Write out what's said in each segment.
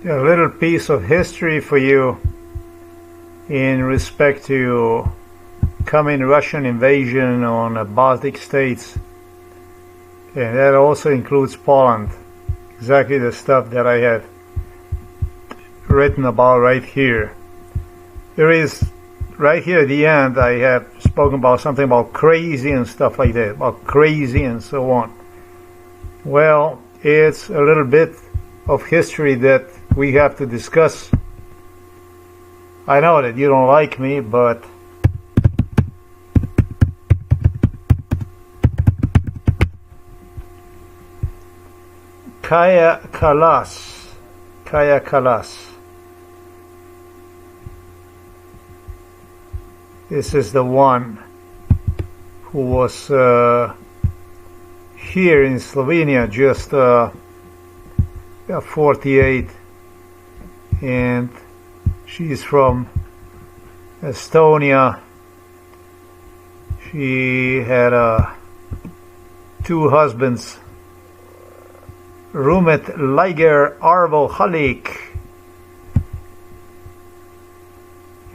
A little piece of history for you in respect to coming Russian invasion on the Baltic states, and that also includes Poland. Exactly the stuff that I have written about right here. There is right here at the end, I have spoken about something about crazy and stuff like that, about crazy and so on. Well, it's a little bit of history that we have to discuss. I know that you don't like me, but Kaya Kalas. This is the one who was here in Slovenia just 48, and she's from Estonia. She had two husbands, Rumet Liger Arvo Halik,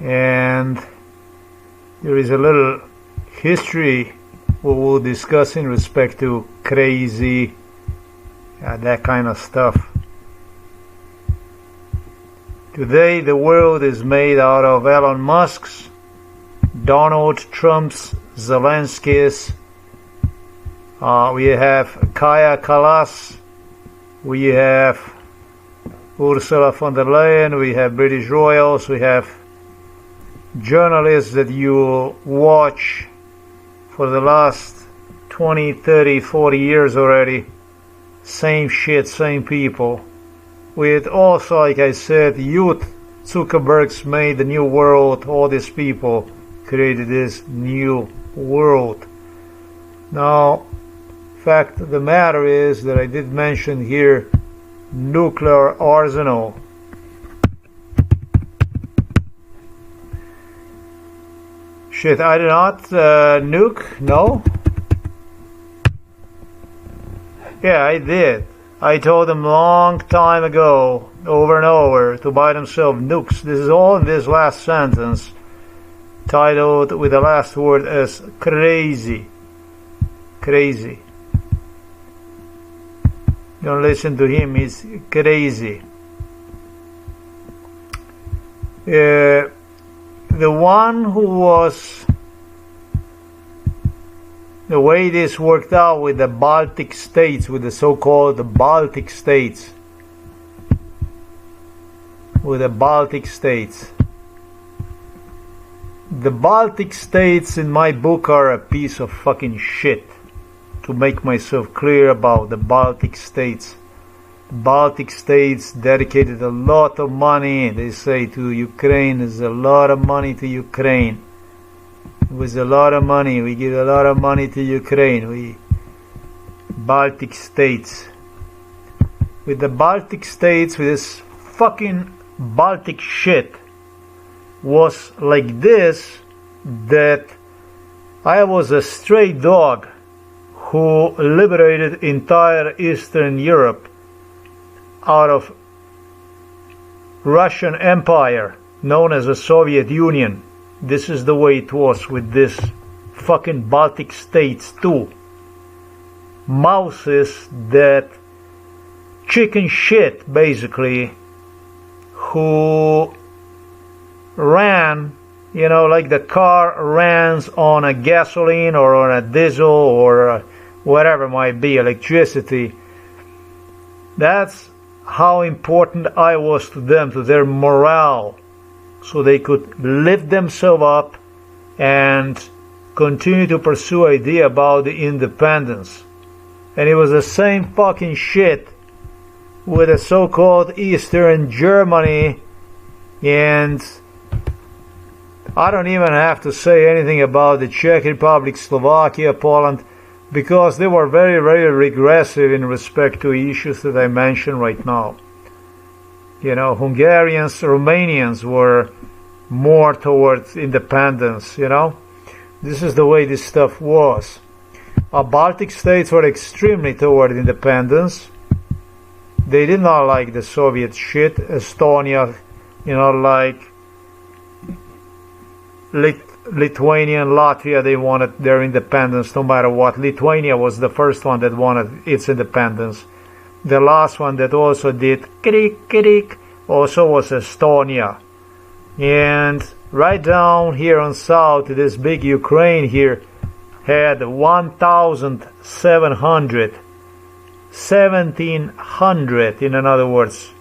and there is a little history we will discuss in respect to crazy, that kind of stuff. Today the world is made out of Elon Musk's, Donald Trump's, Zelensky's. We have Kaya Kalas. We have Ursula von der Leyen. We have British royals. We have journalists that you watch for the last 20, 30, 40 years already. Same shit, same people. With also, like I said, youth. Zuckerberg's made the new world. All these people created this new world. Now, fact of the matter is that I did mention here nuclear arsenal. Shit, I did not nuke, no? Yeah, I did. I told them long time ago, over and over, to buy themselves nukes. This is all in this last sentence, titled with the last word as crazy. Crazy. Don't listen to him, he's crazy. The one who was, the way this worked out with the Baltic states, with the so-called Baltic states, with the Baltic states. The Baltic states in my book are a piece of fucking shit. To make myself clear about the Baltic states. Baltic states dedicated a lot of money, they say, to Ukraine. There's a lot of money to Ukraine. It was a lot of money. We give a lot of money to Ukraine. Baltic states. With the Baltic states, with this fucking Baltic shit, was like this, that I was a stray dog who liberated entire Eastern Europe out of Russian Empire, known as the Soviet Union. This is the way it was with this fucking Baltic states too. Mouses that chicken shit, basically, who ran, you know, like the car runs on a gasoline or on a diesel or whatever it might be, electricity. That's how important I was to them, to their morale, so they could lift themselves up and continue to pursue idea about the independence. And it was the same fucking shit with the so-called Eastern Germany, and I don't even have to say anything about the Czech Republic, Slovakia, Poland, because they were very, very regressive in respect to issues that I mentioned right now. You know, Hungarians, Romanians were more towards independence, you know. This is the way this stuff was. Baltic states were extremely toward independence. they did not like the Soviet shit. Estonia, you know, like Lithuania and Latvia, they wanted their independence no matter what. Lithuania was the first one that wanted its independence. The last one that also did krik also was Estonia. And right down here on south, this big Ukraine here had 1,700, 1,700 in other words,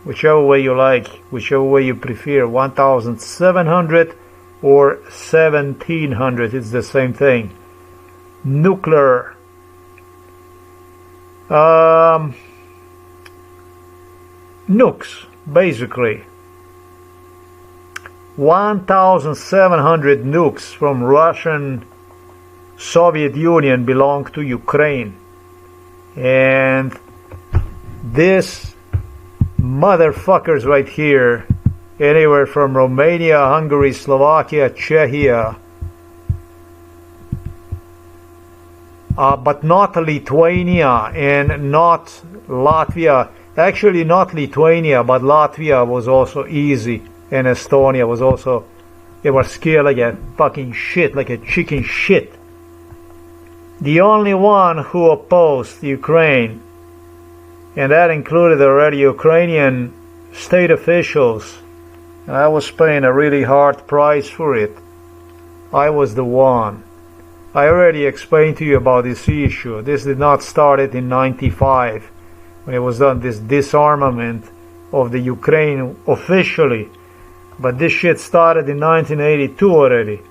whichever way you like, whichever way you prefer, 1,700 or 1,700, it's the same thing. Nuclear nukes, basically. 1,700 nukes from Russian Soviet Union belong to Ukraine. And these motherfuckers right here, anywhere from Romania, Hungary, Slovakia, Czechia, but not Lithuania and not Latvia. Actually, not Lithuania, but Latvia was also easy, and Estonia was also, they were scared like a fucking shit, like a chicken shit. The only one who opposed Ukraine, and that included already Ukrainian state officials, and I was paying a really hard price for it. I was the one. I already explained to you about this issue. This did not start it in '95 when it was done, this disarmament of the Ukraine officially. But this shit started in 1982 already.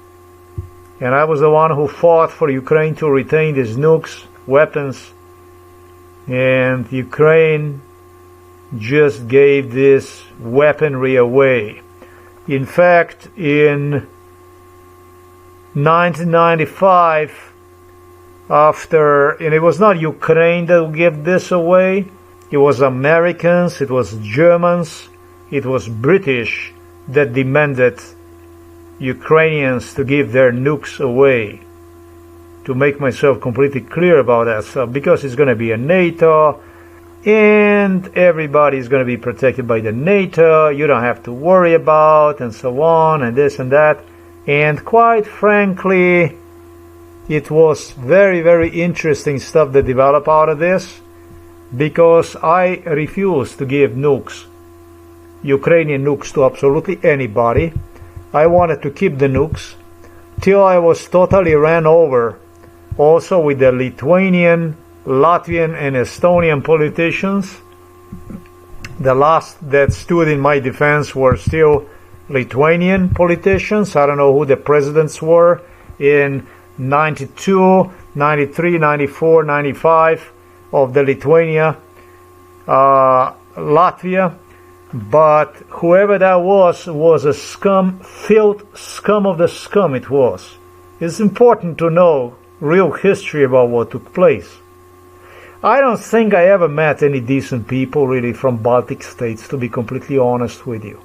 And I was the one who fought for Ukraine to retain these nukes, weapons. And Ukraine just gave this weaponry away. In fact, in 1995, and it was not Ukraine that gave this away, it was Americans, it was Germans, it was British that demanded Ukrainians to give their nukes away. To make myself completely clear about that stuff, because it's going to be a NATO, and everybody is going to be protected by the NATO, you don't have to worry about, and so on, and this and that. And quite frankly, it was very, very interesting stuff that developed out of this, because I refused to give nukes, Ukrainian nukes, to absolutely anybody. I wanted to keep the nukes till I was totally ran over also with the Lithuanian, Latvian and Estonian politicians. The last that stood in my defense were still Lithuanian politicians. I don't know who the presidents were in 92, 93, 94, 95 of the Lithuania, Latvia. But whoever that was a scum, filth scum of the scum it was. It's important to know real history about what took place. I don't think I ever met any decent people really from Baltic states, to be completely honest with you.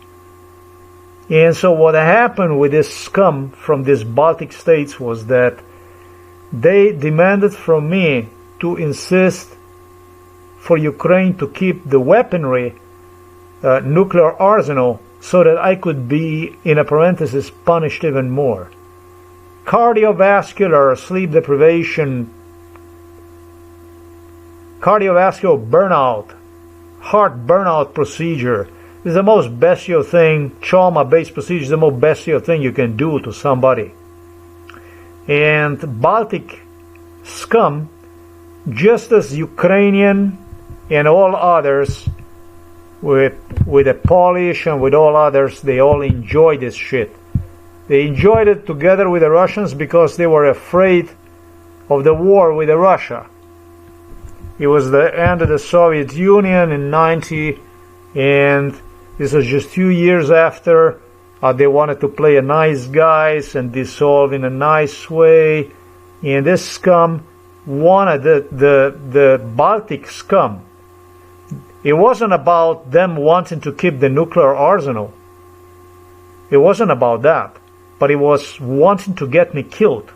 And so what happened with this scum from these Baltic states was that they demanded from me to insist for Ukraine to keep the weaponry, nuclear arsenal, so that I could be, in a parenthesis, punished even more. Cardiovascular sleep deprivation, cardiovascular burnout, heart burnout procedure is the most bestial thing, trauma-based procedure is the most bestial thing you can do to somebody. And Baltic scum, just as Ukrainian and all others, with the Polish and with all others, they all enjoy this shit. They enjoyed it together with the Russians because they were afraid of the war with Russia. It was the end of the Soviet Union in '90, and this was just 2 years after. They wanted to play a nice guys and dissolve in a nice way. And this scum wanted the Baltic scum. It wasn't about them wanting to keep the nuclear arsenal. It wasn't about that. But it was wanting to get me killed.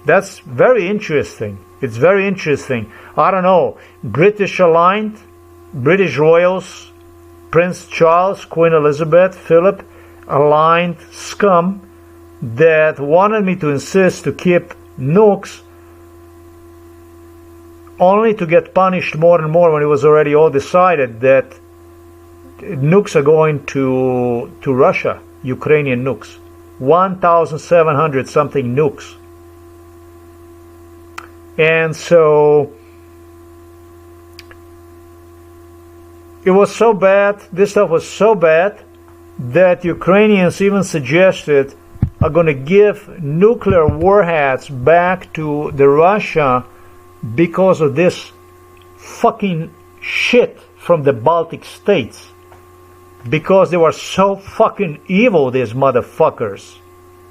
That's very interesting. It's very interesting. I don't know, British aligned, British royals, Prince Charles, Queen Elizabeth, Philip, aligned SCUM that wanted me to insist to keep nukes, only to get punished more and more when it was already all decided that nukes are going to Russia, Ukrainian nukes. 1,700 something nukes. And so it was so bad, this stuff was so bad, that Ukrainians even suggested are going to give nuclear warheads back to the Russia because of this fucking shit from the Baltic states. Because they were so fucking evil, these motherfuckers.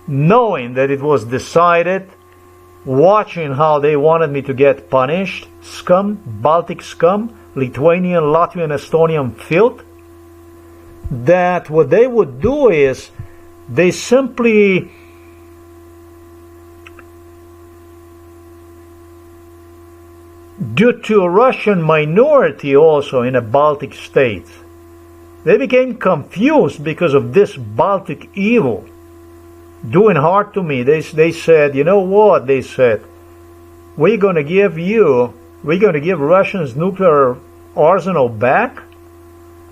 Knowing that it was decided, watching how they wanted me to get punished, SCUM, Baltic SCUM, Lithuanian, Latvian, Estonian filth, that what they would do is they simply due to a Russian minority also in the Baltic states, they became confused because of this Baltic evil doing hard to me. They said, you know what, they said, we're going to give Russians nuclear arsenal back.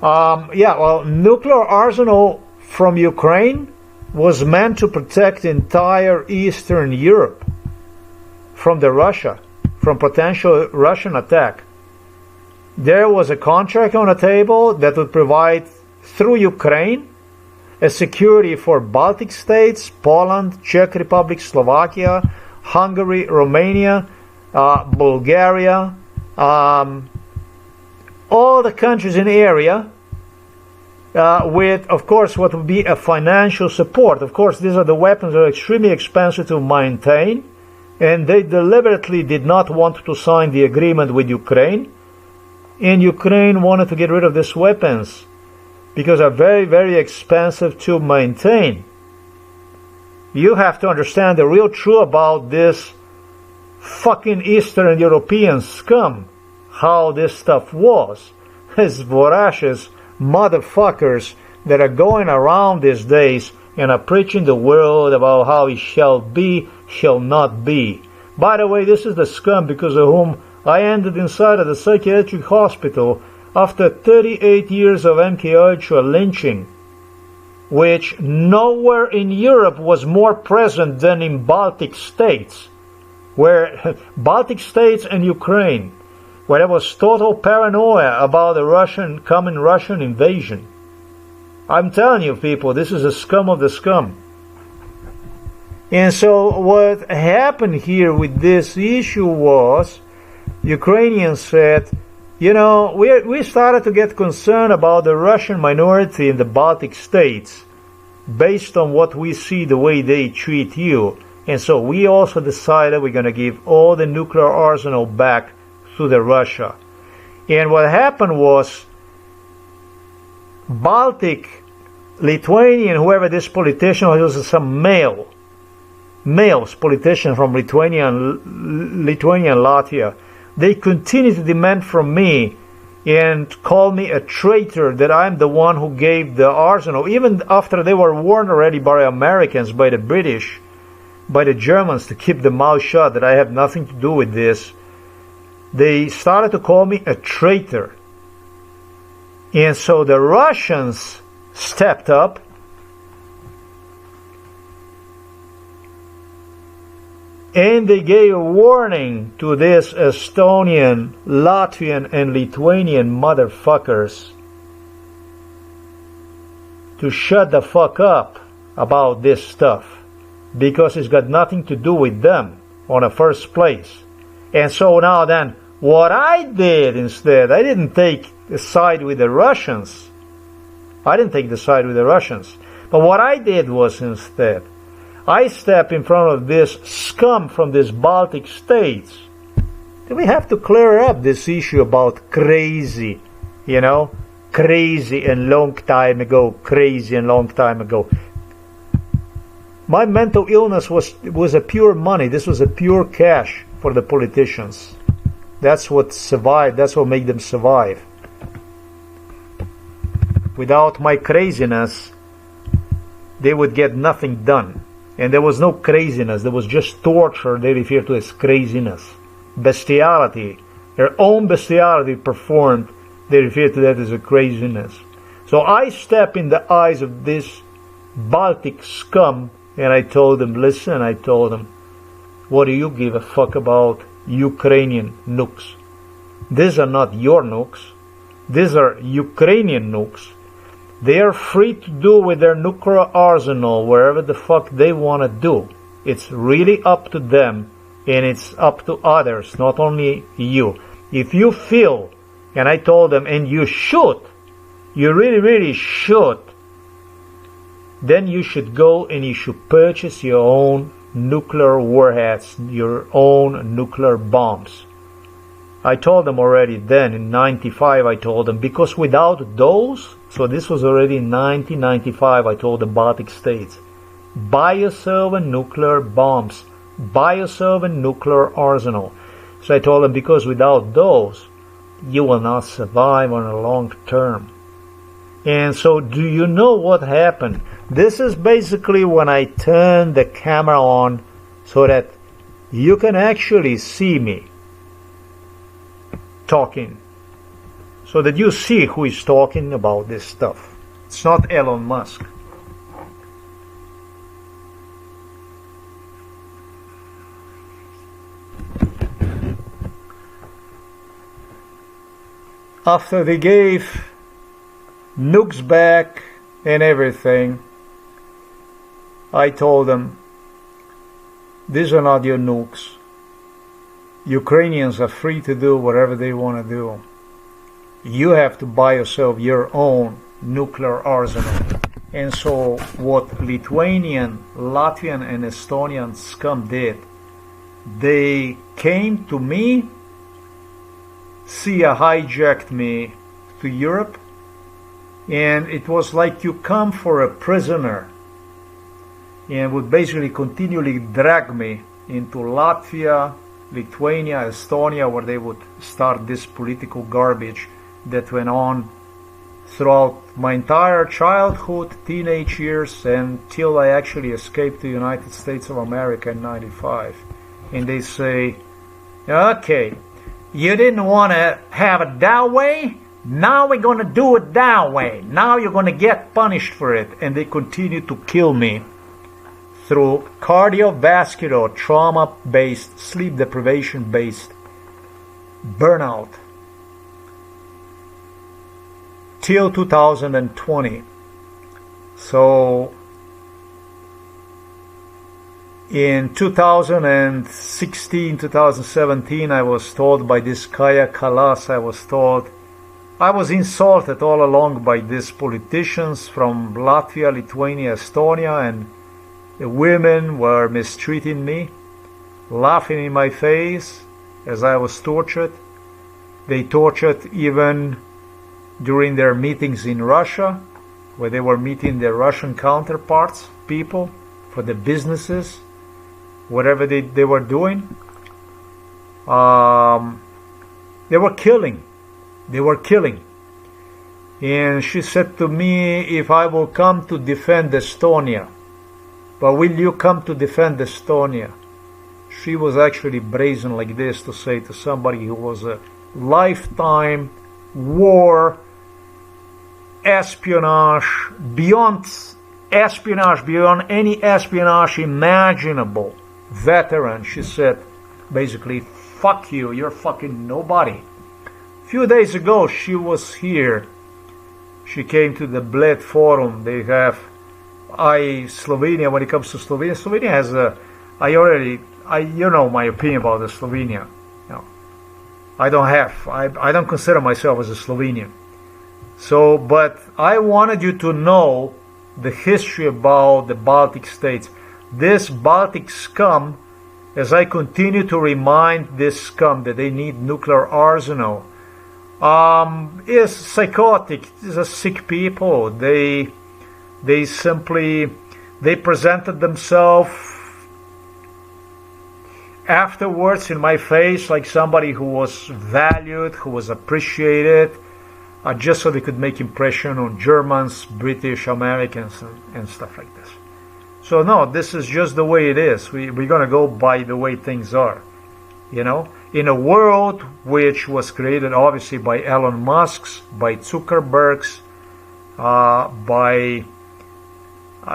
Nuclear arsenal from Ukraine was meant to protect entire Eastern Europe from from potential Russian attack. There was a contract on the table that would provide, through Ukraine, a security for Baltic states, Poland, Czech Republic, Slovakia, Hungary, Romania, Bulgaria, all the countries in the area, with, of course, what would be a financial support. Of course, these are the weapons that are extremely expensive to maintain, and they deliberately did not want to sign the agreement with Ukraine. And Ukraine wanted to get rid of these weapons because they're very, very expensive to maintain. You have to understand the real truth about this fucking Eastern European scum, how this stuff was. These voracious motherfuckers that are going around these days and are preaching the world about how it shall be, shall not be. By the way, this is the scum because of whom I ended inside of the psychiatric hospital after 38 years of MKUltra lynching, which nowhere in Europe was more present than in Baltic states, where Baltic states and Ukraine, where there was total paranoia about the coming Russian invasion. I'm telling you, people, this is a scum of the scum. And so what happened here with this issue was, Ukrainians said, you know, we started to get concerned about the Russian minority in the Baltic states based on what we see the way they treat you. And so we also decided we're going to give all the nuclear arsenal back to the Russia. And what happened was Baltic, Lithuanian, whoever this politician was, some males, politician from Lithuania, Latvia, they continue to demand from me and call me a traitor, that I'm the one who gave the arsenal, even after they were warned already by Americans, by the British, by the Germans to keep the mouth shut, that I have nothing to do with this. They started to call me a traitor. And so the Russians stepped up and they gave a warning to this Estonian, Latvian, and Lithuanian motherfuckers to shut the fuck up about this stuff, because it's got nothing to do with them on the first place. And so now then, what I did instead, I didn't take the side with the Russians. I didn't take the side with the Russians. But what I did was instead, I stepped in front of this scum from these Baltic states. We have to clear up this issue about crazy, you know, crazy and long time ago, crazy and long time ago. My mental illness was a pure money. This was a pure cash for the politicians. That's what survived. That's what made them survive. without my craziness, they would get nothing done. And there was no craziness, there was just torture they refer to as craziness. Bestiality, their own bestiality performed, they refer to that as a craziness. So I step in the eyes of this Baltic scum, and I told them, listen, I told them, what do you give a fuck about Ukrainian nukes? These are not your nukes. These are Ukrainian nukes. They are free to do with their nuclear arsenal wherever the fuck they want to do. It's really up to them, and it's up to others, not only you. If you feel, and I told them, and you should, you really, really should, then you should go and you should purchase your own nuclear warheads, your own nuclear bombs. I told them already then, in 95, I told them, because without those, so this was already in 1995, I told the Baltic states, buy yourself a nuclear bombs, buy yourself a nuclear arsenal. So I told them, because without those, you will not survive on a long term. And so do you know what happened? This is basically when I turned the camera on so that you can actually see me talking, so that you see who is talking about this stuff. It's not Elon Musk. After they gave nukes back and everything, I told them, these are not your nukes. Ukrainians are free to do whatever they want to do. You have to buy yourself your own nuclear arsenal. And so what Lithuanian, Latvian and Estonian scum did, they came to me, CIA hijacked me to Europe, and it was like you come for a prisoner, and would basically continually drag me into Latvia, Lithuania, Estonia, where they would start this political garbage that went on throughout my entire childhood, teenage years, until I actually escaped to the United States of America in 95. And they say, okay, you didn't want to have it that way, now we're going to do it that way. Now you're going to get punished for it. And they continue to kill me through cardiovascular trauma-based, sleep deprivation-based burnout till 2020. So in 2016, 2017, I was told by this Kaya Kalas, I was insulted all along by these politicians from Latvia, Lithuania, Estonia, and the women were mistreating me, laughing in my face as I was tortured. They tortured even during their meetings in Russia, where they were meeting their Russian counterparts, people, for the businesses, whatever they were doing. They were killing. And she said to me, if I will come to defend Estonia, but will you come to defend Estonia? She was actually brazen like this to say to somebody who was a lifetime war espionage, beyond any espionage imaginable veteran. She said, basically, fuck you, you're fucking nobody. A few days ago, she was here. She came to the Bled Forum. They have, Slovenia, when it comes to Slovenia has a, you know my opinion about the Slovenia. No, I don't consider myself as a Slovenian. So, but I wanted you to know the history about the Baltic states. This Baltic scum, as I continue to remind this scum that they need nuclear arsenal, is psychotic. These are sick people. They presented themselves afterwards in my face like somebody who was valued, who was appreciated. just so they could make impression on Germans, British, Americans, and stuff like this. So no, this is just the way it is. We're going to go by the way things are, you know, in a world which was created obviously by Elon Musk's, by Zuckerberg's, by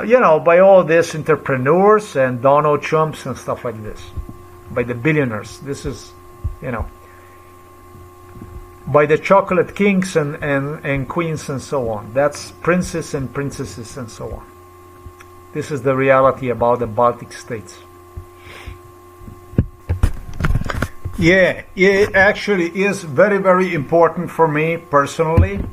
you know, by all these entrepreneurs and Donald Trumps and stuff like this, by the billionaires. This is, you know, by the chocolate kings and queens and so on. That's princes and princesses and so on. This is the reality about the Baltic states. Yeah, it actually is very, very important for me personally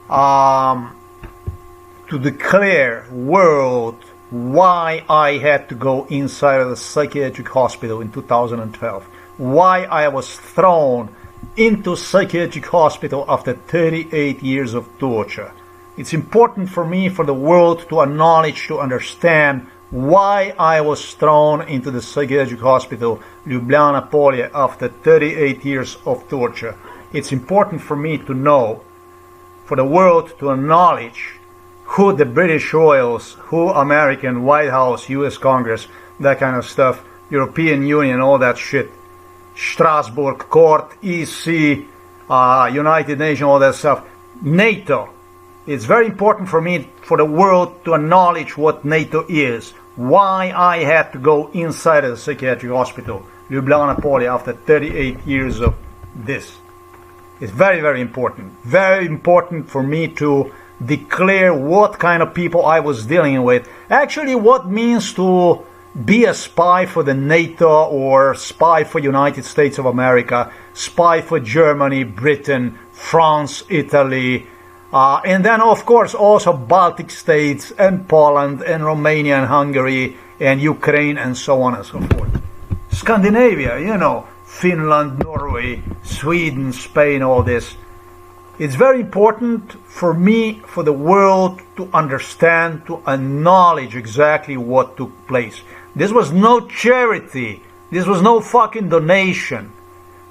to declare world why I had to go inside of the psychiatric hospital in 2012. Why I was thrown into psychiatric hospital after 38 years of torture. It's important for me, for the world to acknowledge, to understand why I was thrown into the psychiatric hospital, Ljubljana Polje, after 38 years of torture. It's important for me to know, for the world to acknowledge who the British Royals, who American, White House, US Congress, that kind of stuff, European Union, all that shit, Strasbourg Court, EC, United Nations, all that stuff, NATO. It's very important for me, for the world to acknowledge what NATO is, why I had to go inside of the psychiatric hospital, Ljubljana Polje, after 38 years of this. It's very, very important. Very important for me to declare what kind of people I was dealing with. Actually, what means to be a spy for the NATO or spy for United States of America, spy for Germany, Britain, France, Italy, and then of course also Baltic states and Poland and Romania and Hungary and Ukraine and so on and so forth. Scandinavia, you know, Finland, Norway, Sweden, Spain, all this. It's very important for me, for the world to understand, to acknowledge exactly what took place. This was no charity. This was no fucking donation.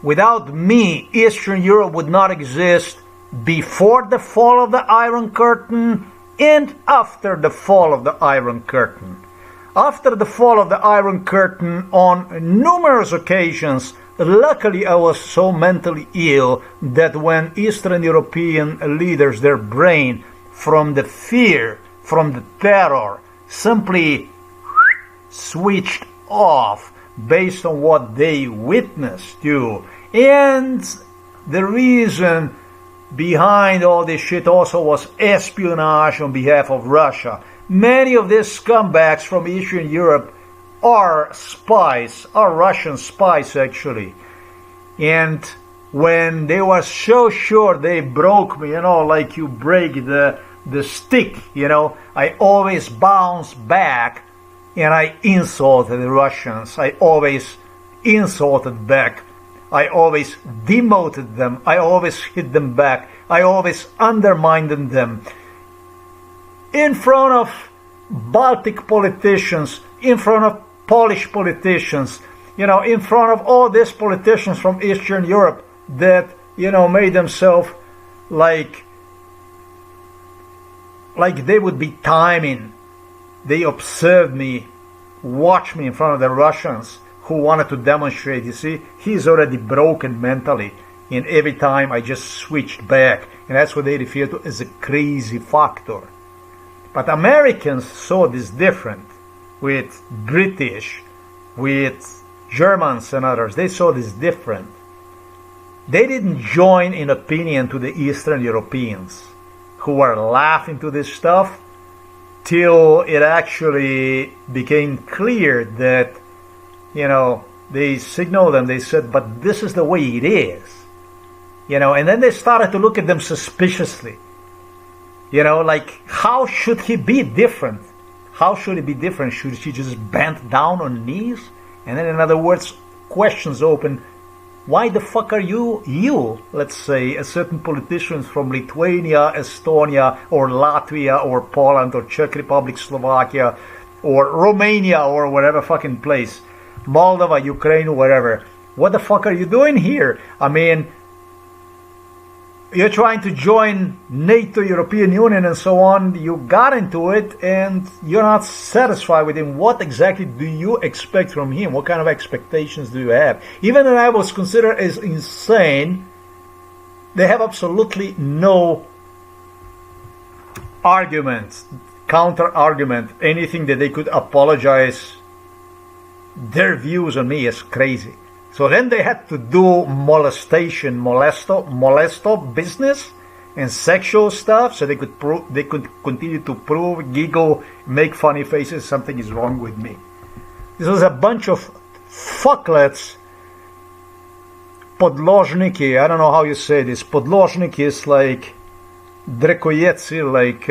Without me, Eastern Europe would not exist before the fall of the Iron Curtain and after the fall of the Iron Curtain. After the fall of the Iron Curtain, on numerous occasions, luckily I was so mentally ill that when Eastern European leaders, their brain, from the fear, from the terror, simply switched off based on what they witnessed to. And the reason behind all this shit also was espionage on behalf of Russia. Many of these scumbags from Eastern Europe are spies, are Russian spies actually. And when they were so sure they broke me, you know, like you break the stick, you know, I always bounced back and I insulted the Russians. I always insulted back. I always demoted them. I always hit them back. I always undermined them. In front of Baltic politicians, in front of Polish politicians, you know, in front of all these politicians from Eastern Europe that, you know, made themselves like they would be timing. They observed me, watched me in front of the Russians who wanted to demonstrate. You see, he's already broken mentally, and every time I just switched back, and that's what they refer to as a crazy factor. But Americans saw this different with British, with Germans and others. They saw this different. They didn't join in opinion to the Eastern Europeans who were laughing to this stuff till it actually became clear that, you know, they signaled and they said, but this is the way it is. You know, and then they started to look at them suspiciously. You know, like, how should he be different? How should he be different? Should he just bend down on knees? And then, in other words, questions open. Why the fuck are you, let's say, a certain politicians from Lithuania, Estonia, or Latvia, or Poland, or Czech Republic, Slovakia, or Romania, or whatever fucking place, Moldova, Ukraine, whatever. What the fuck are you doing here? I mean, you're trying to join NATO, European Union, and so on. You got into it, and you're not satisfied with him. What exactly do you expect from him? What kind of expectations do you have? Even though I was considered as insane, they have absolutely no argument, counter-argument, anything that they could apologize. Their views on me is crazy. So then they had to do molesto business and sexual stuff, so they could continue to prove, giggle, make funny faces. Something is wrong with me. This was a bunch of fucklets. Podložniki, I don't know how you say this. Podložniki is like drekojeci, like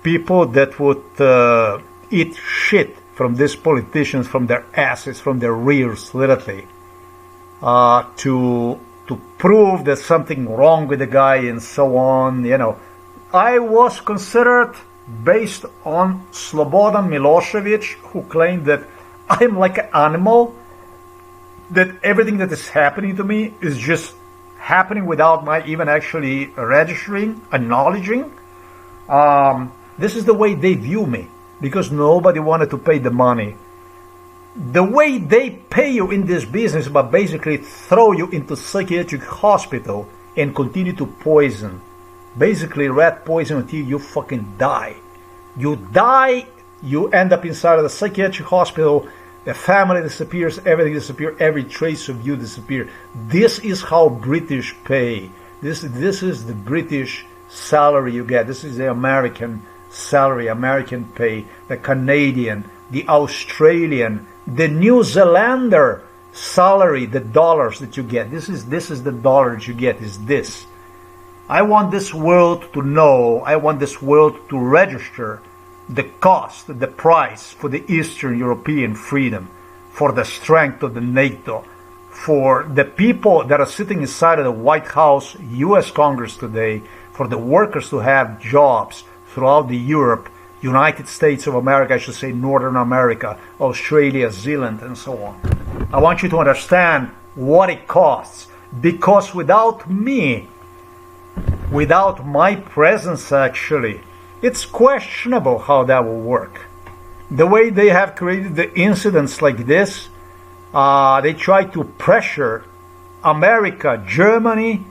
people that would eat shit from these politicians, from their asses, from their rears, literally, to prove there's something wrong with the guy and so on. You know, I was considered, based on Slobodan Milosevic, who claimed that I'm like an animal, that everything that is happening to me is just happening without my even actually registering, acknowledging. This is the way they view me, because nobody wanted to pay the money. The way they pay you in this business, but basically throw you into psychiatric hospital and continue to poison. Basically rat poison until you fucking die. You die, you end up inside of the psychiatric hospital, the family disappears, everything disappears, every trace of you disappears. This is how British pay. This is the British salary you get. This is the American salary, American pay, the Canadian, the Australian, the New Zealander salary, the dollars that you get. This is the dollar that you get, is this. I want this world to know, I want this world to register the cost, the price for the Eastern European freedom, for the strength of the NATO, for the people that are sitting inside of the White House, US Congress today, for the workers to have jobs throughout the Europe, United States of America, I should say Northern America, Australia, Zealand, and so on. I want you to understand what it costs, because without me, without my presence actually, it's questionable how that will work. The way they have created the incidents like this, they try to pressure America, Germany,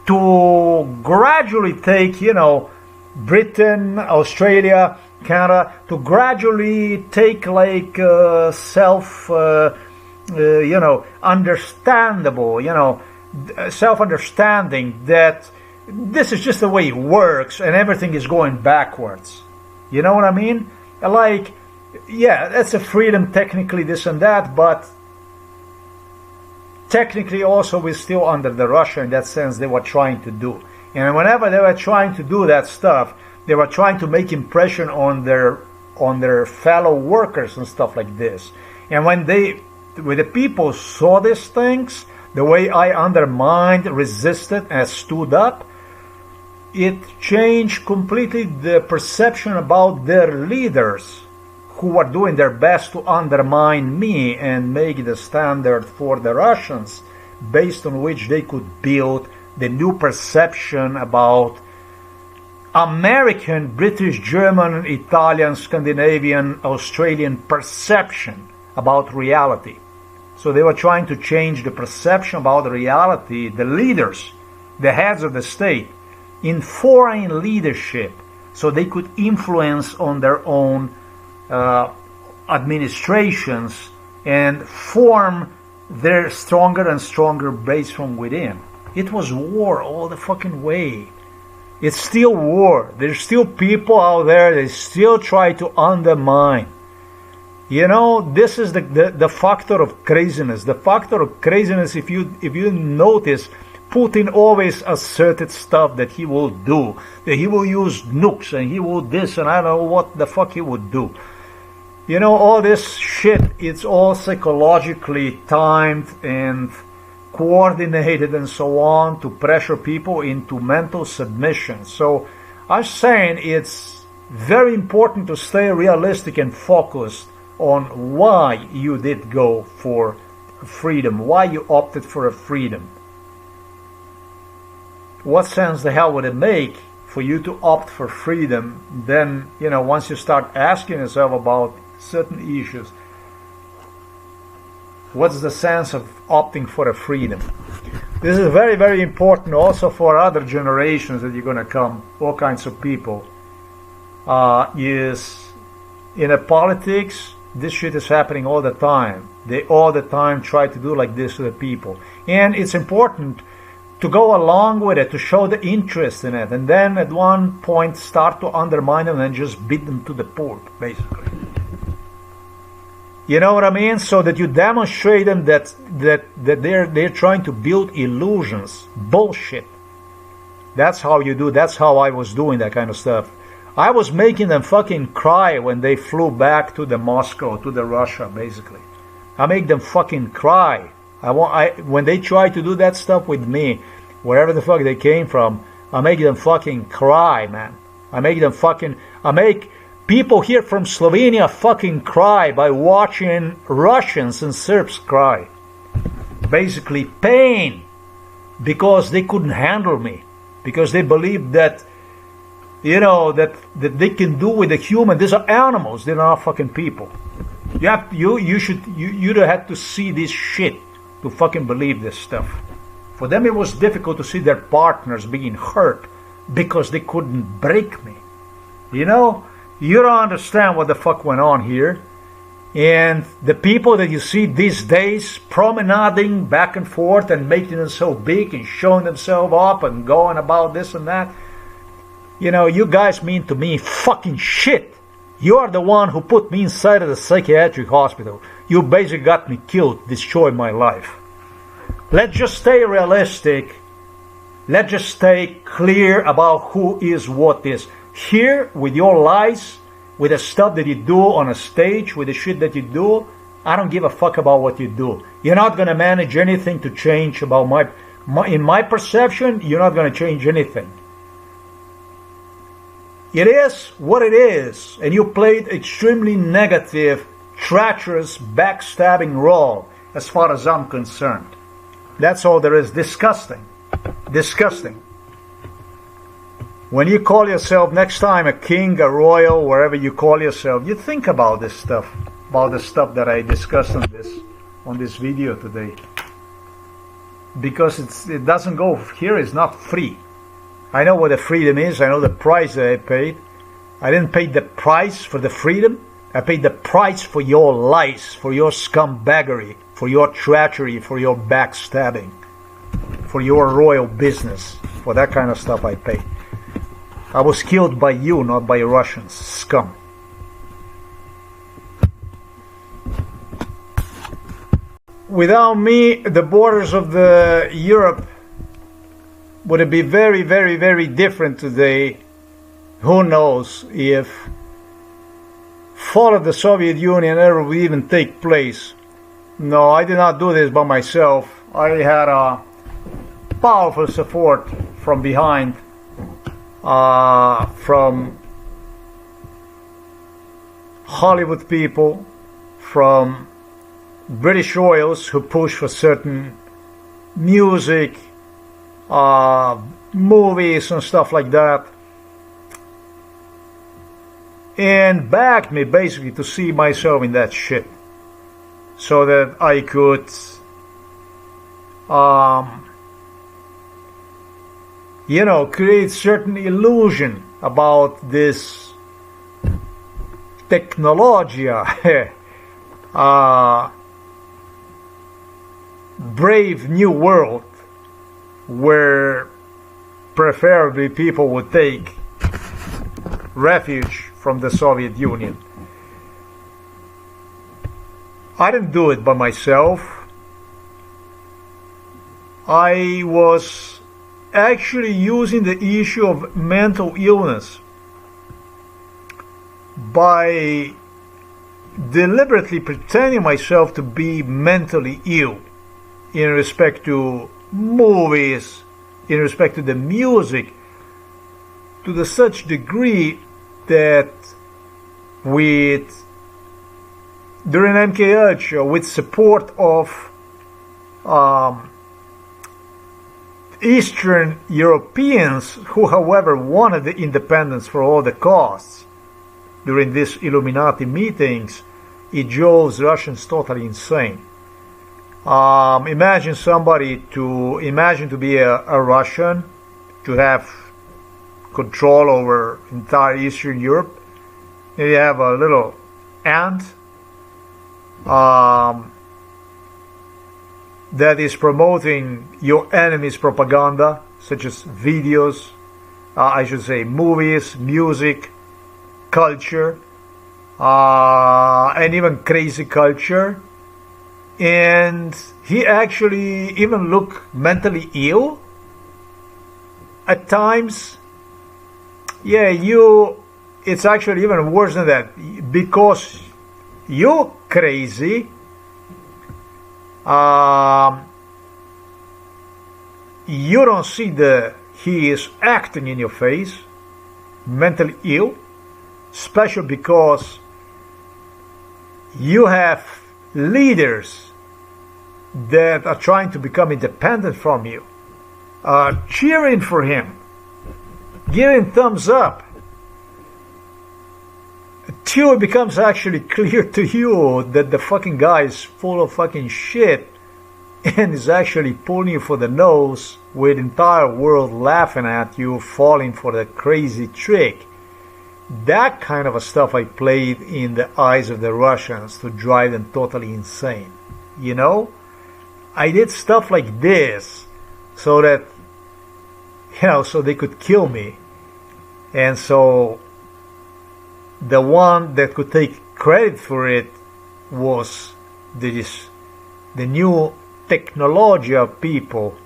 to gradually take, Britain, Australia, Canada, to gradually take like understandable, self-understanding that this is just the way it works and everything is going backwards. You know what I mean? Like, yeah, that's a freedom technically, this and that, but technically also we're still under the Russia in that sense they were trying to do. And whenever they were trying to do that stuff, they were trying to make impression on their fellow workers and stuff like this. And when the people saw these things, the way I undermined, resisted, and stood up, it changed completely the perception about their leaders, who were doing their best to undermine me and make the standard for the Russians, based on which they could build the new perception about American, British, German, Italian, Scandinavian, Australian perception about reality. So they were trying to change the perception about reality, the leaders, the heads of the state, in foreign leadership, so they could influence on their own administrations and form their stronger and stronger base from within. It was war all the fucking way. It's still war. There's still people out there that still try to undermine. This is the factor of craziness. The factor of craziness, if you notice, Putin always asserted stuff that he will do, that he will use nukes and he will this and I don't know what the fuck he would do. All this shit, it's all psychologically timed and coordinated and so on to pressure people into mental submission. So I'm saying it's very important to stay realistic and focused on why you did go for freedom, why you opted for a freedom. what sense the hell would it make for you to opt for freedom? Then, you know, once you start asking yourself about certain issues, what's the sense of opting for a freedom? This is very, very important also for other generations that you're going to come, all kinds of people. Is in a politics, this shit is happening all the time. They all the time try to do like this to the people. And it's important to go along with it, to show the interest in it, and then at one point start to undermine them and just beat them to the pulp, basically. You know what I mean? So that you demonstrate them that they're trying to build illusions, bullshit. That's how you do. That's how I was doing that kind of stuff. I was making them fucking cry when they flew back to the Moscow, to the Russia, basically. I make them fucking cry. When they try to do that stuff with me, wherever the fuck they came from, I make them fucking cry, man. I make people here from Slovenia fucking cry by watching Russians and Serbs cry. Basically pain, because they couldn't handle me, because they believed that, you know, that they can do with a human. These are animals. They're not fucking people. You'd have to see this shit to fucking believe this stuff. For them, it was difficult to see their partners being hurt because they couldn't break me. You know, you don't understand what the fuck went on here. And the people that you see these days promenading back and forth and making them so big and showing themselves up and going about this and that, you know, you guys mean to me fucking shit. You are the one who put me inside of the psychiatric hospital. You basically got me killed, destroyed my life. Let's just stay realistic. Let's just stay clear about who is what is. Here, with your lies, with the stuff that you do on a stage, with the shit that you do, I don't give a fuck about what you do. You're not going to manage anything to change about in my perception, you're not going to change anything. It is what it is, and you played extremely negative, treacherous, backstabbing role, as far as I'm concerned. That's all there is. Disgusting. Disgusting. When you call yourself next time a king, a royal, wherever you call yourself, you think about this stuff, about the stuff that I discussed on this video today. Because it doesn't go here. It's not free. I know what the freedom is. I know the price that I paid. I didn't pay the price for the freedom. I paid the price for your lies, for your scumbaggery, for your treachery, for your backstabbing, for your royal business. For that kind of stuff I paid. I was killed by you, not by Russians. Scum. Without me, the borders of Europe would it be very, very, very different today? Who knows if fall of the Soviet Union ever would even take place? No, I did not do this by myself. I had a powerful support from behind, from Hollywood people, from British royals who push for certain music, movies and stuff like that, and backed me basically to see myself in that shit, so that I could you know, create certain illusion about this technologia, brave new world, where preferably people would take refuge from the Soviet Union. I didn't do it by myself. I was actually using the issue of mental illness by deliberately pretending myself to be mentally ill in respect to movies, in respect to the music, to the such degree that during MKH, with support of Eastern Europeans who, however, wanted the independence for all the costs during these Illuminati meetings, it drove Russians totally insane. Imagine to be a Russian, to have control over entire Eastern Europe. You have a little ant that is promoting your enemy's propaganda, such as videos, movies, music, culture, and even crazy culture. And he actually even looked mentally ill at times. Yeah, it's actually even worse than that, because you're crazy. You don't see he is acting in your face, mentally ill, especially because you have leaders that are trying to become independent from you, cheering for him, giving thumbs up, till it becomes actually clear to you that the fucking guy is full of fucking shit and is actually pulling you for the nose, with the entire world laughing at you, falling for the crazy trick. That kind of a stuff I played in the eyes of the Russians to drive them totally insane. You know? I did stuff like this so that, so they could kill me. And so the one that could take credit for it was the new technology people,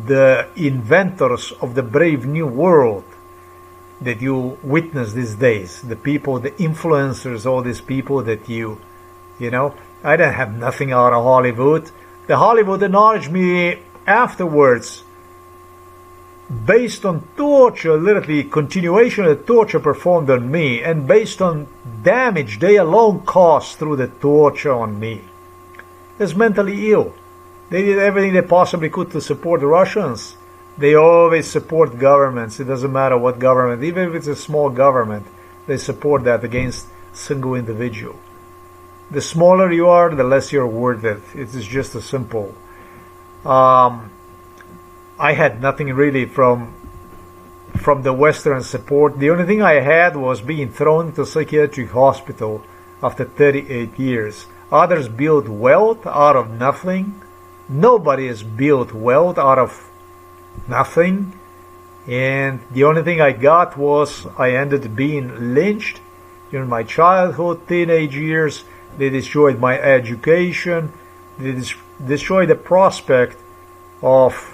the inventors of the brave new world that you witness these days, the people, the influencers, all these people that you know, I didn't have nothing out of Hollywood. The Hollywood acknowledged me afterwards based on torture, literally continuation of the torture performed on me, and based on damage they alone caused through the torture on me. It's mentally ill. They did everything they possibly could to support the Russians. They always support governments. It doesn't matter what government, even if it's a small government, they support that against a single individual. The smaller you are, the less you're worth it. It is just as simple. I had nothing really from the Western support. The only thing I had was being thrown into a psychiatric hospital after 38 years. Others build wealth out of nothing. Nobody has built wealth out of nothing. And the only thing I got was I ended up being lynched during my childhood, teenage years. They destroyed my education. They destroyed the prospect of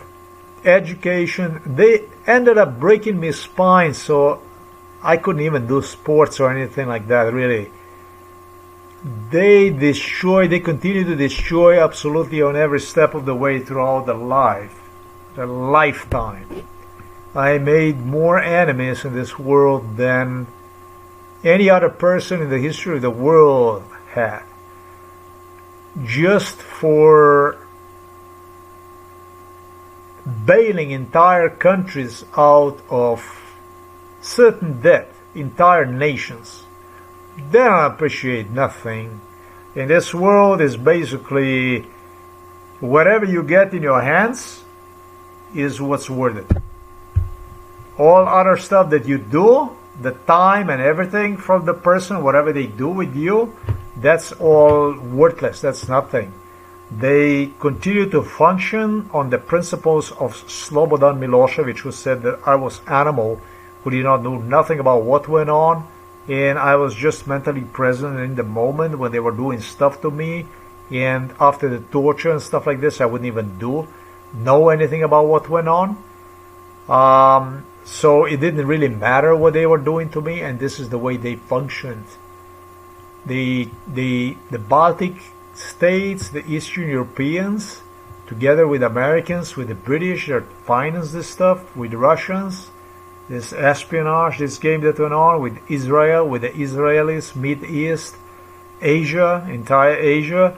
education. They ended up breaking my spine, so I couldn't even do sports or anything like that, really. They continue to destroy absolutely on every step of the way throughout the lifetime. I made more enemies in this world than any other person in the history of the world had. Just for bailing entire countries out of certain debt, entire nations. They don't appreciate nothing. In this world is basically whatever you get in your hands is what's worth it. All other stuff that you do, the time and everything from the person, whatever they do with you, that's all worthless. That's nothing. They continue to function on the principles of Slobodan Milosevic, who said that I was animal, who did not know nothing about what went on, and I was just mentally present in the moment when they were doing stuff to me, and after the torture and stuff like this, I wouldn't even know anything about what went on. So it didn't really matter what they were doing to me, and this is the way they functioned. The Baltic states, the Eastern Europeans, together with Americans, with the British that finance this stuff, with Russians, this espionage, this game that went on with Israel, with the Israelis, Mid East, Asia, entire Asia,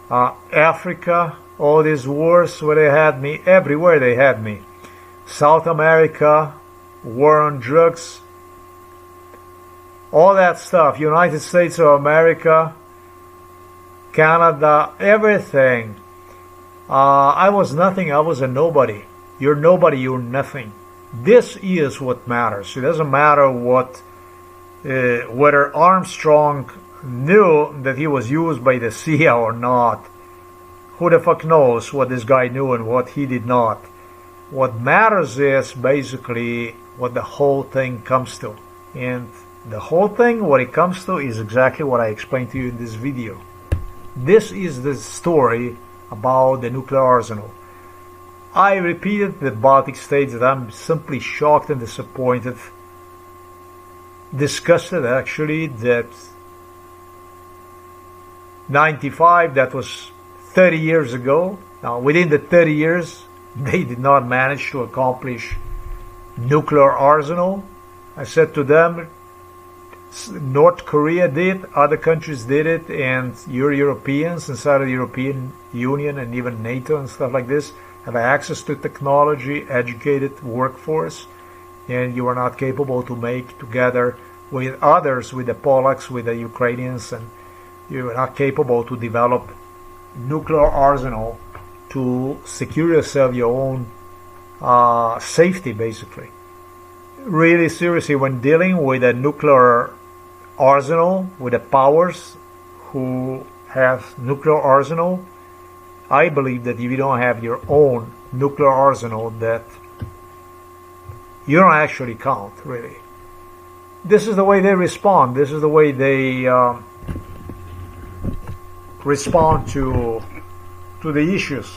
Africa, all these wars where they had me, everywhere they had me. South America, war on drugs, all that stuff, United States of America, Canada, everything. I was nothing, I was a nobody. You're nobody, you're nothing. This is what matters. It doesn't matter what, whether Armstrong knew that he was used by the CIA or not. Who the fuck knows what this guy knew and what he did not. What matters is basically what the whole thing comes to. And the whole thing, what it comes to, is exactly what I explained to you in this video. This is the story about the nuclear arsenal. I repeated the Baltic states that I'm simply shocked and disappointed, disgusted actually, that 95, that was 30 years ago. Now within the 30 years, they did not manage to accomplish nuclear arsenal. I said to them, North Korea did, other countries did it, and you're Europeans inside of the European Union and even NATO and stuff like this have access to technology, educated workforce, and you are not capable to make together with others, with the Polacks, with the Ukrainians, and you are not capable to develop nuclear arsenal to secure yourself, your own safety, basically. Really seriously, when dealing with a nuclear arsenal, with the powers who have nuclear arsenal, I believe that if you don't have your own nuclear arsenal, that you don't actually count, really. This is the way they respond. This is the way they respond to the issues.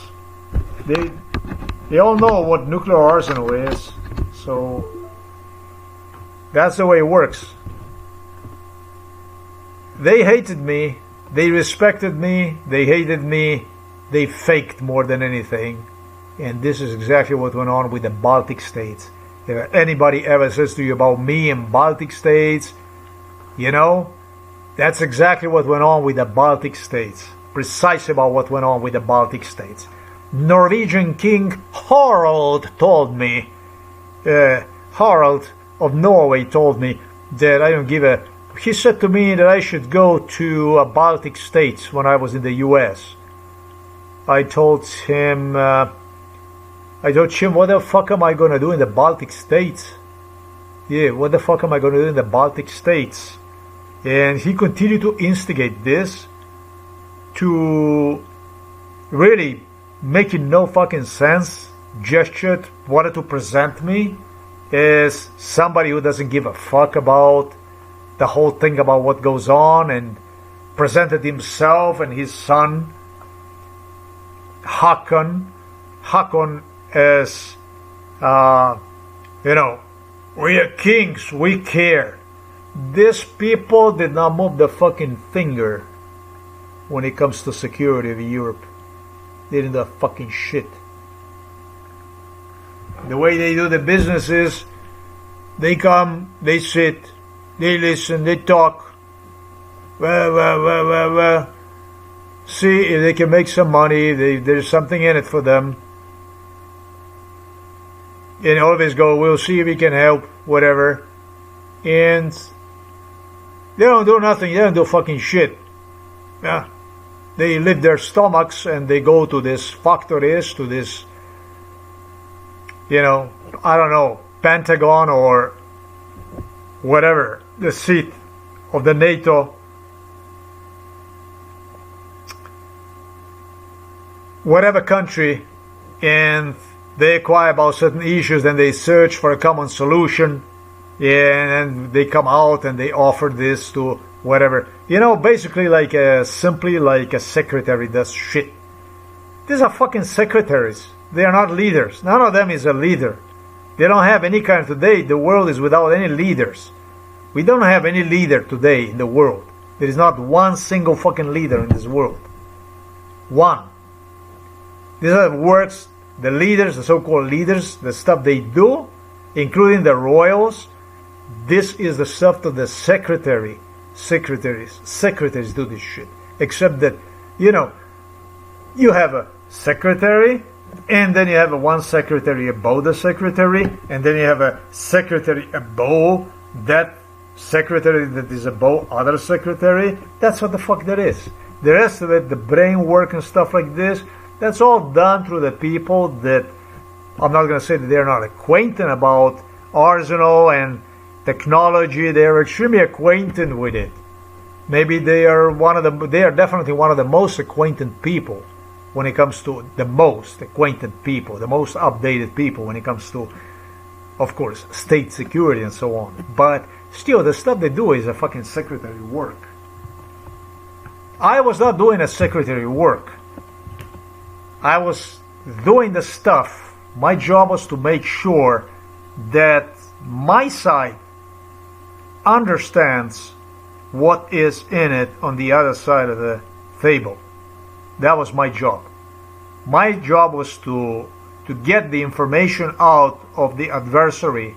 They all know what nuclear arsenal is, so that's the way it works. They hated me, they respected me, they hated me, they faked more than anything, and this is exactly what went on with the Baltic states. If anybody ever says to you about me and Baltic states, you know, that's exactly what went on with the Baltic states. Precisely about what went on with the Baltic states. Norwegian King Harald told me, Harald of Norway told me that I don't give a... He said to me that I should go to Baltic states when I was in the US. I told him, what the fuck am I going to do in the Baltic states? Yeah, what the fuck am I going to do in the Baltic states? And he continued to instigate this, to really making no fucking sense, gestured, wanted to present me as somebody who doesn't give a fuck about the whole thing about what goes on, and presented himself and his son Hakon as, you know, we are kings, we care. These people did not move the fucking finger when it comes to security of Europe. They didn't do a fucking shit. The way they do the business is, they come, they sit, they listen, they talk, see if they can make some money, there's something in it for them, and always go, we'll see if we can help, whatever, and they don't do nothing, they don't do fucking shit. Yeah, they lift their stomachs and they go to this factories, to this, you know, I don't know, Pentagon or whatever, the seat of the NATO, whatever country, and they inquire about certain issues, then they search for a common solution, and they come out and they offer this to whatever, you know, basically like simply like a secretary does shit. These are fucking secretaries. They are not leaders. None of them is a leader. They don't have any kind. Today the world is without any leaders. We don't have any leader today in the world. There is not one single fucking leader in this world. One. These are the words, the leaders, the so-called leaders, the stuff they do, including the royals. This is the stuff that the secretaries do this shit. Except that, you know, you have a secretary, And then you have a one secretary above the secretary, and then you have a secretary above that secretary that is above other secretary. That's what the fuck that is. The rest of it, the brain work and stuff like this, that's all done through the people that, I'm not going to say that they're not acquainted about arsenal and technology. They're extremely acquainted with it. Maybe they are definitely one of the most acquainted people when it comes to the most acquainted people, the most updated people when it comes to, of course, state security and so on. But still, the stuff they do is a fucking secretary work. I was not doing a secretary work. I was doing the stuff. My job was to make sure that my side understands what is in it on the other side of the table. That was my job. My job was to get the information out of the adversary,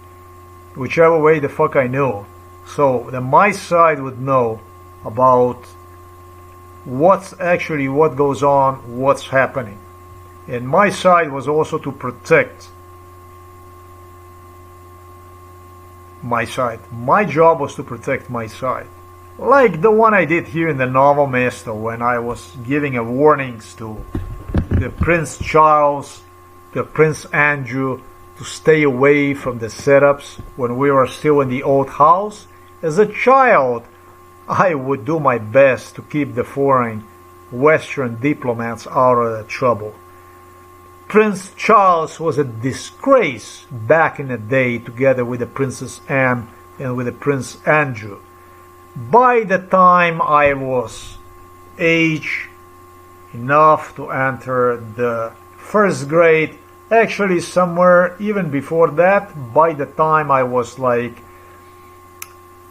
whichever way the fuck I knew, so that my side would know about what goes on, what's happening. And my side was also to protect my side. My job was to protect my side. Like the one I did here in the Novo Mesto when I was giving warnings to the Prince Charles, the Prince Andrew, to stay away from the setups when we were still in the old house. As a child, I would do my best to keep the foreign Western diplomats out of the trouble. Prince Charles was a disgrace back in the day, together with the Princess Anne and with the Prince Andrew. By the time I was age enough to enter the first grade, actually somewhere even before that, by the time I was like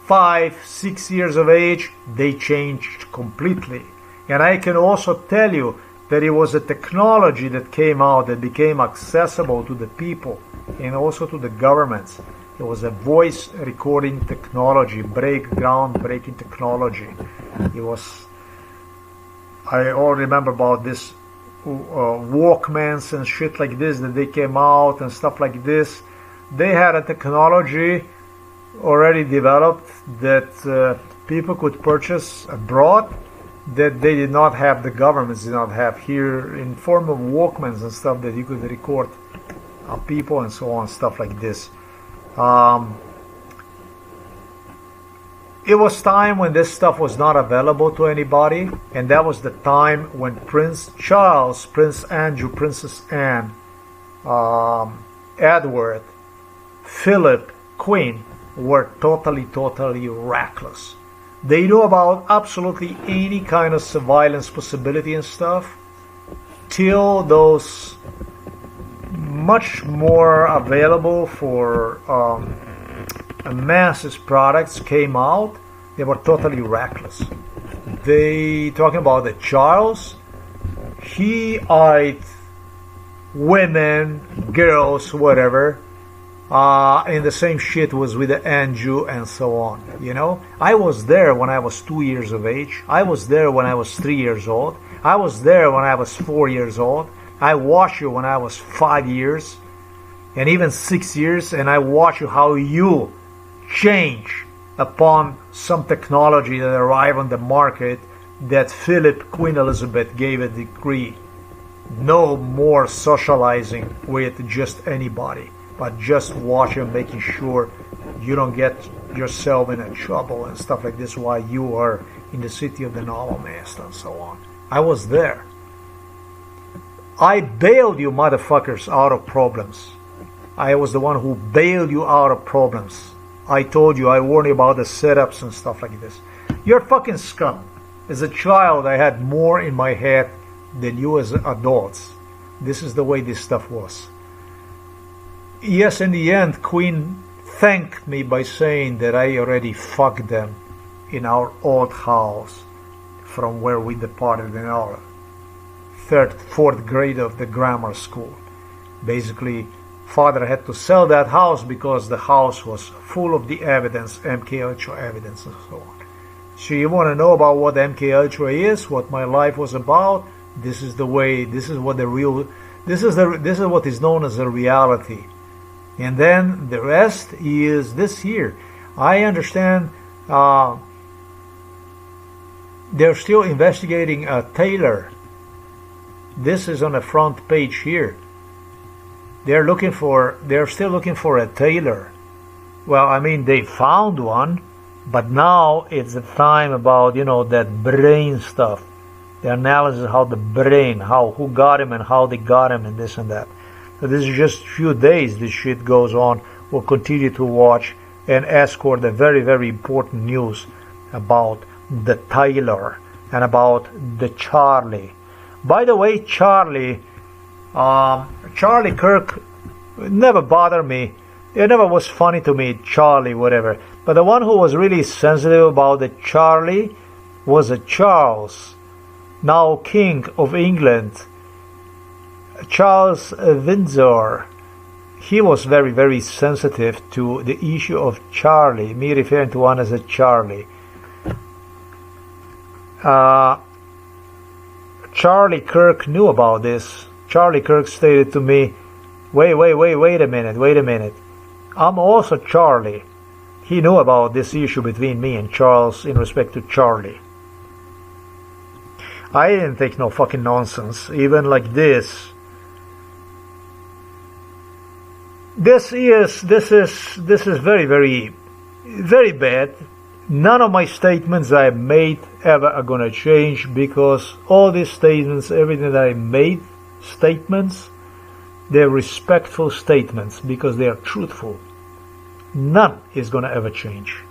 5, 6 years of age, they changed completely. And I can also tell you that it was a technology that came out that became accessible to the people and also to the governments. It was a voice recording technology, groundbreaking technology. It was, I all remember about this Walkmans and shit like this that they came out and stuff like this. They had a technology already developed that people could purchase abroad that they did not have, the governments did not have here, in form of Walkmans and stuff that you could record people and so on, stuff like this. It was time when this stuff was not available to anybody, and that was the time when Prince Charles, Prince Andrew, Princess Anne, Edward, Philip, Queen were totally reckless. They knew about absolutely any kind of surveillance possibility and stuff, till those much more available for masses products came out. They were totally reckless. They, talking about the Charles, he eyed women, girls, whatever, and the same shit was with the Andrew and so on, you know. I was there when I was 2 years of age. I was there when I was 3 years old. I was there when I was 4 years old. I watched you when I was 5 years and even 6 years, and I watched you how you change upon some technology that arrived on the market that Philip, Queen Elizabeth gave a decree. No more socializing with just anybody, but just watching, making sure you don't get yourself in a trouble and stuff like this while you are in the city of the Novo Mesto and so on. I was there. I bailed you motherfuckers out of problems. I was the one who bailed you out of problems. I told you, I warned you about the setups and stuff like this. You're fucking scum. As a child, I had more in my head than you as adults. This is the way this stuff was. Yes, in the end, Queen thanked me by saying that I already fucked them in our old house from where we departed in our 3rd, 4th grade of the grammar school. Basically, father had to sell that house because the house was full of the evidence, MK Ultra evidence and so on. So you want to know about what MK Ultra is, what my life was about? This is the way, this is what the real This is what is known as a reality. And then the rest is this here. I understand they're still investigating Taylor. This is on the front page here. They're still looking for a Taylor. Well, I mean, they found one, but now it's the time about, that brain stuff. The analysis of how the brain, who got him and how they got him and this and that. So this is just a few days this shit goes on. We'll continue to watch and escort the very, very important news about the Tyler and about the Charlie. By the way, Charlie Kirk never bothered me. It never was funny to me, Charlie, whatever. But the one who was really sensitive about the Charlie was a Charles, now King of England, Charles Windsor. He was very, very sensitive to the issue of Charlie, me referring to one as a Charlie. Charlie Kirk knew about this. Charlie Kirk stated to me, wait a minute. I'm also Charlie. He knew about this issue between me and Charles in respect to Charlie. I didn't take no fucking nonsense, even like this. This is very, very, very bad. None of my statements I made ever are gonna change, because all these statements, everything that I made, statements, they're respectful statements because they are truthful. None is gonna ever change.